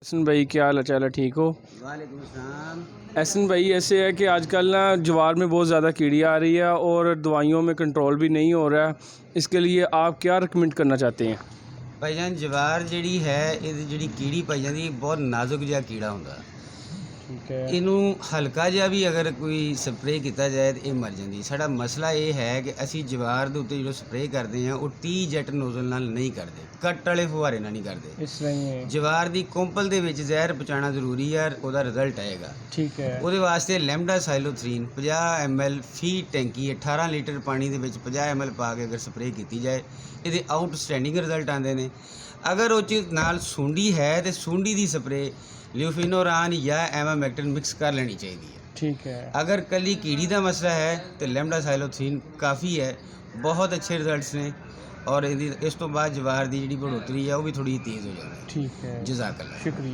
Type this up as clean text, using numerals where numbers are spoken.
हसन भाई, क्या हाल चाल है? ठीक हो? वालेकुम अस्सलाम। हसन भाई, ऐसे है कि आजकल ना ज्वार में बहुत ज़्यादा कीड़ी आ रही है और दवाइयों में कंट्रोल भी नहीं हो रहा है। इसके लिए आप क्या रिकमेंड करना चाहते हैं? भाईजान जवार ਜਿਹੜੀ ਹੈ ਇਹਦੀ ਜਿਹੜੀ ਕੀੜੀ ਪਾਈ ਜਾਂਦੀ ਬਹੁਤ ਨਾਜ਼ੁਕ ਜਿਹਾ ਕੀੜਾ ਹੁੰਦਾ। ठीक है। ਇਹਨੂੰ ਹਲਕਾ ਜਿਹਾ ਵੀ ਅਗਰ ਕੋਈ ਸਪਰੇਅ ਕੀਤਾ ਜਾਏ ਤਾਂ ਇਹ ਮਰ ਜਾਂਦੀ। ਸਾਡਾ ਮਸਲਾ ਇਹ ਹੈ ਕਿ ਅਸੀਂ ਜਵਾਰ ਦੇ ਉੱਤੇ ਜਦੋਂ ਸਪਰੇਅ ਕਰਦੇ ਹਾਂ ਉਹ 30 ਜੈਟ ਨੋਜ਼ਲ ਨਾਲ ਨਹੀਂ ਕਰਦੇ, ਕੱਟ ਵਾਲੇ ਫੁਹਾਰੇ ਨਾਲ ਨਹੀਂ ਕਰਦੇ। इस तरह ही है। ਜਵਾਰ ਦੀ ਕੁੰਪਲ ਦੇ ਵਿੱਚ ਜ਼ਹਿਰ ਪਹੁੰਚਾਉਣਾ ਜ਼ਰੂਰੀ ਹੈ, ਉਹਦਾ ਰਿਜ਼ਲਟ ਆਏਗਾ। ठीक है। ਉਹਦੇ ਵਾਸਤੇ ਲੈਮਡਾ ਸਾਈਲੋਥਰੀਨ 50 ml ਫੀ ਟੈਂਕੀ 18 ਲੀਟਰ ਪਾਣੀ ਦੇ ਵਿੱਚ 50 ml ਪਾ ਕੇ ਅਗਰ ਸਪਰੇਅ ਕੀਤੀ ਜਾਏ ਇਹਦੇ ਆਊਟਸਟੈਂਡਿੰਗ ਰਿਜ਼ਲਟ ਆਉਂਦੇ ਨੇ। ਅਗਰ ਉਹ 'ਚ ਨਾਲ ਸੁੰਡੀ ਹੈ ਤੇ ਸੁੰਡੀ ਦੀ ਸਪਰੇਅ ਲਿਓਫਿਨੋਰਾਨ ਜਾਂ ਐਮਾਮੈਕਟਨ ਮਿਕਸ ਕਰ ਲੈਣੀ ਚਾਹੀਦੀ ਹੈ। ठीक है। ਅਗਰ ਕੱਲੀ ਕੀੜੀ ਦਾ ਮਸਲਾ ਹੈ ਤੇ ਲੈਮਡਾ ਸਾਈਲੋਥਰੀਨ ਕਾਫੀ ਹੈ, ਬਹੁਤ ਅੱਛੇ ਰਿਜ਼ਲਟਸ ਨੇ। ਔਰ ਇਹਦੀ ਇਸ ਤੋਂ ਬਾਅਦ ਜਵਾਰ ਦੀ ਜਿਹੜੀ बढ़ोतरी ਹੈ ਉਹ ਵੀ ਥੋੜੀ ਤੇਜ਼ ਹੋ ਜਾਂਦੀ ਹੈ। ठीक है। ਜਜ਼ਾਕੱਲਾ। शुक्रिया।